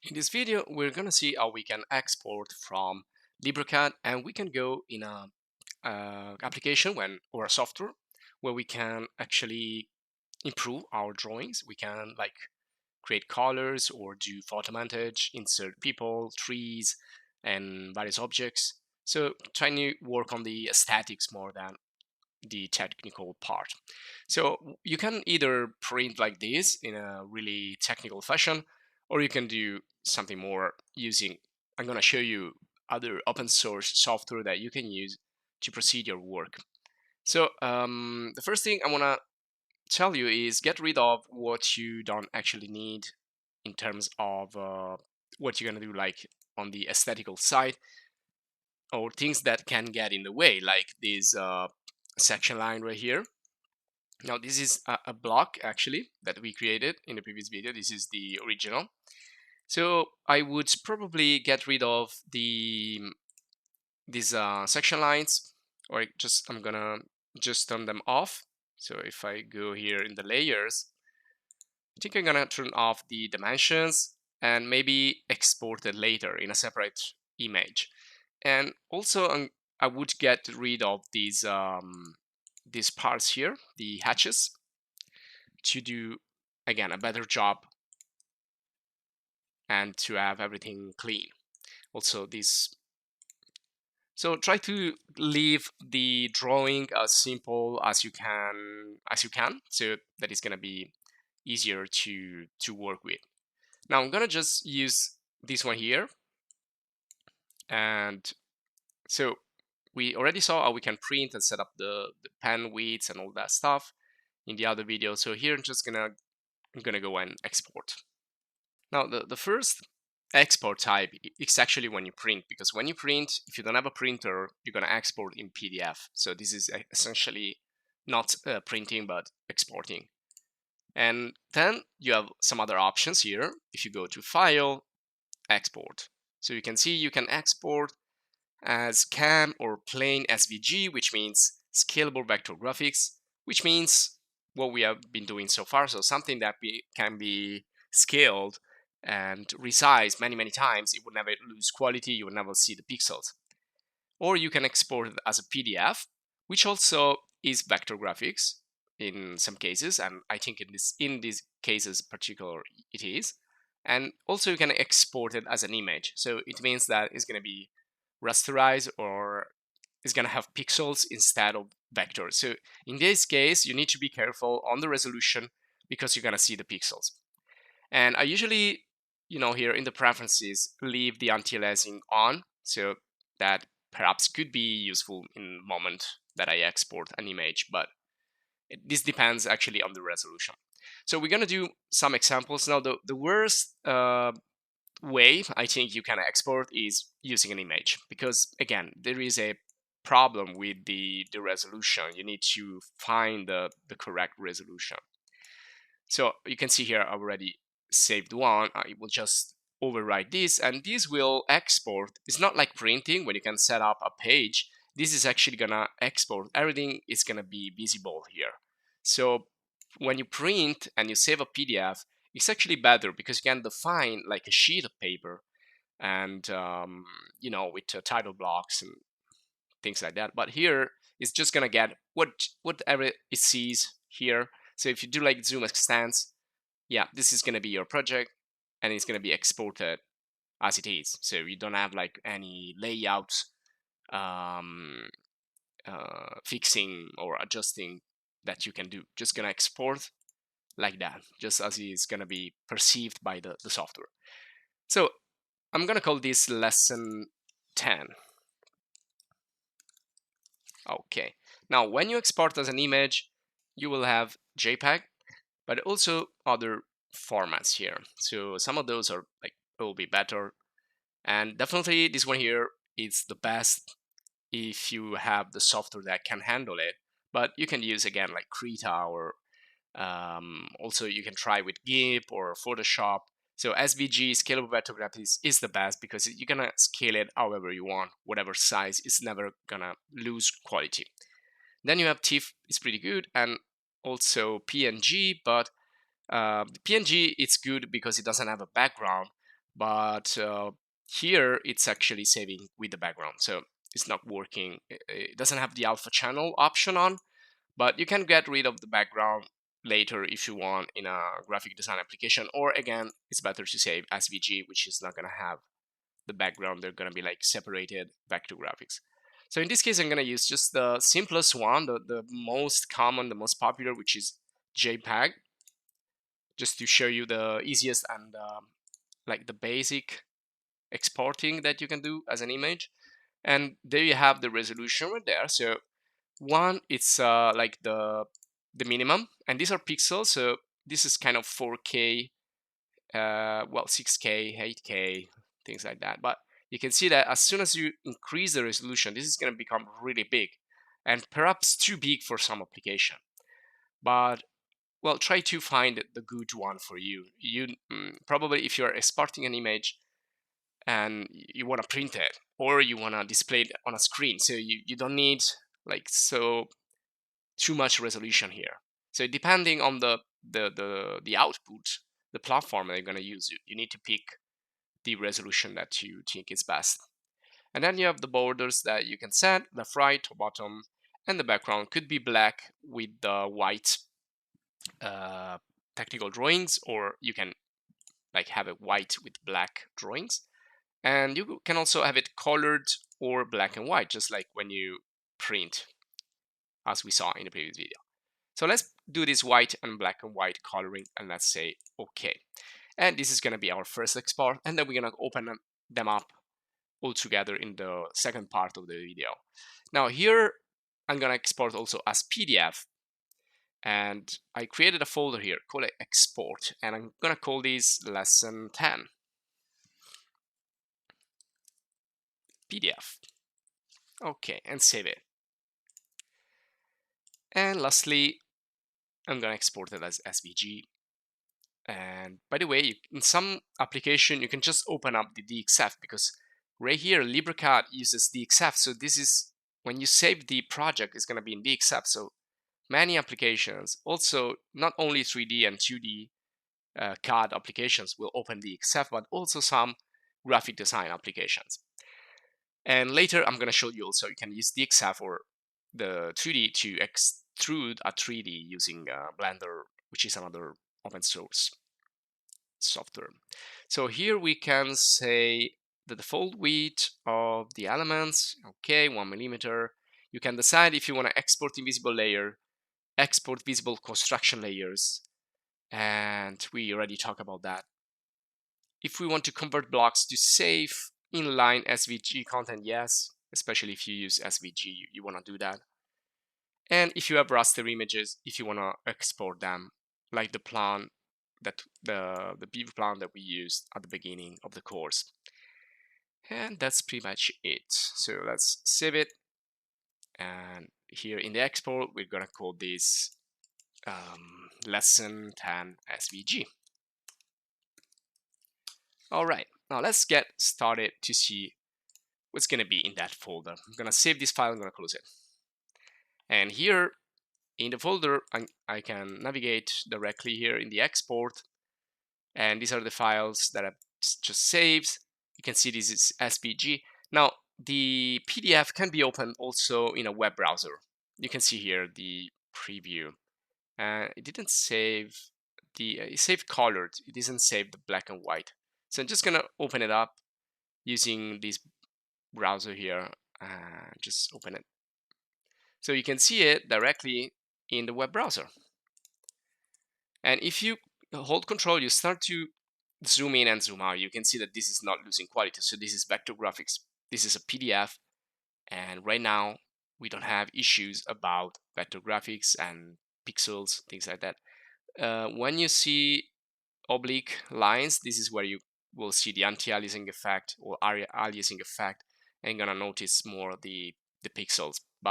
In this video, we're going to see how we can export from LibreCAD, and we can go in a application or a software where we can actually improve our drawings. We can like create colors or do photo montage, insert people, trees, and various objects. So trying to work on the aesthetics more than the technical part. So you can either print like this in a really technical fashion, or you can do something more using, I'm going to show you other open source software that you can use to proceed your work. So the first thing I want to tell you is get rid of what you don't actually need in terms of what you're going to do like on the aesthetical side, or things that can get in the way, like this section line right here. Now this is a block actually that we created in the previous video. This is the original. So I would probably get rid of these section lines, or I'm gonna just turn them off. So if I go here in the layers, I think I'm gonna turn off the dimensions and maybe export it later in a separate image. And also I would get rid of these parts here, the hatches, to do again a better job and to have everything clean. Also this, so try to leave the drawing as simple as you can, so that it's going to be easier to work with. Now I'm going to just use this one here, and so we already saw how we can print and set up the pen widths and all that stuff in the other video. So here I'm gonna go and export. Now the first export type is actually when you print, because when you print, if you don't have a printer, you're gonna export in PDF. So this is essentially not printing but exporting. And then you have some other options here. If you go to File, Export, so you can see you can export as CAM or plain SVG, which means scalable vector graphics, which means what we have been doing so far. So something that can be scaled and resized many times. It would never lose quality. You would never see the pixels. Or you can export it as a PDF, which also is vector graphics in some cases, and I think in these cases particular it is. And also you can export it as an image. So it means that it's going to be rasterized, or it's going to have pixels instead of vectors. So in this case, you need to be careful on the resolution because you're going to see the pixels. And I usually, here in the preferences, leave the anti-aliasing on, so that perhaps could be useful in the moment that I export an image, but this depends actually on the resolution. So we're going to do some examples. Now, the worst way I think you can export is using an image, because again, there is a problem with the resolution. You need to find the correct resolution. So you can see here I already saved one. I will just overwrite this, and this will export. It's not like printing when you can set up a page. This is actually gonna export. Everything is gonna be visible here. So when you print and you save a PDF, it's actually better because you can define like a sheet of paper, and with title blocks and things like that. But here it's just gonna get whatever it sees here. So if you do like zoom extends, yeah, this is gonna be your project, and it's gonna be exported as it is. So you don't have like any layouts fixing or adjusting that you can do. Just gonna export like that, just as it's gonna be perceived by the software. So I'm gonna call this lesson 10. Okay, now when you export as an image, you will have JPEG, but also other formats here. So some of those are like will be better, and definitely this one here is the best if you have the software that can handle it. But you can use again like Krita, or also you can try with Gimp or Photoshop. So SVG Scalable Vector Graphics is the best because you're gonna scale it however you want, whatever size. It's never gonna lose quality. Then you have TIFF, it's pretty good, and also PNG, but PNG it's good because it doesn't have a background, but here it's actually saving with the background, so it's not working. It doesn't have the alpha channel option on, but you can get rid of the background later if you want in a graphic design application, or again, it's better to save SVG, which is not going to have the background. They're going to be like separated vector graphics. So in this case, I'm going to use just the simplest one, the most common, the most popular, which is JPEG, just to show you the easiest and like the basic exporting that you can do as an image. And there you have the resolution right there. So one, it's like the minimum, and these are pixels, so this is kind of 4K, well, 6K, 8K, things like that. But you can see that as soon as you increase the resolution, this is going to become really big, and perhaps too big for some application. But well, try to find the good one for you. Probably if you're exporting an image and you want to print it, or you want to display it on a screen, so you don't need like too much resolution here. So depending on the output, the platform that you're going to use, you need to pick the resolution that you think is best. And then you have the borders that you can set, left, right, or bottom, and the background could be black with the white technical drawings, or you can like have it white with black drawings. And you can also have it colored or black and white, just like when you print, as we saw in the previous video. So let's do this white and black and white coloring, and let's say okay. And this is going to be our first export, and then we're going to open them up all together in the second part of the video. Now here I'm going to export also as PDF, and I created a folder here, call it export, and I'm going to call this lesson 10 PDF. Okay, and save it. And lastly, I'm going to export it as SVG. And by the way, in some application, you can just open up the DXF, because right here, LibreCAD uses DXF. So this is when you save the project, it's going to be in DXF. So many applications, also not only 3D and 2D CAD applications will open DXF, but also some graphic design applications. And later, I'm going to show you also you can use DXF or the 2D to extrude a 3D using Blender, which is another open source software. So here we can say the default width of the elements, okay, 1 millimeter. You can decide if you want to export invisible layer, export visible construction layers, and we already talked about that. If we want to convert blocks to safe inline SVG content, yes, especially if you use SVG, you want to do that. And if you have raster images, if you want to export them, like the plan that the view plan that we used at the beginning of the course. And that's pretty much it. So let's save it. And here in the export, we're gonna call this lesson 10 SVG. All right, now let's get started to see what's gonna be in that folder. I'm gonna save this file, I'm gonna close it. And here in the folder, I can navigate directly here in the export. And these are the files that I've just saved. You can see this is SVG. Now, the PDF can be opened also in a web browser. You can see here the preview. It didn't save it saved colored. It didn't save the black and white. So I'm just gonna open it up using this browser here. Just open it. So you can see it directly in the web browser. And if you hold control, you start to zoom in and zoom out. You can see that this is not losing quality. So this is vector graphics. This is a PDF. And right now, we don't have issues about vector graphics and pixels, things like that. When you see oblique lines, this is where you will see the anti-aliasing effect or aliasing effect, and you're gonna notice more the pixels. But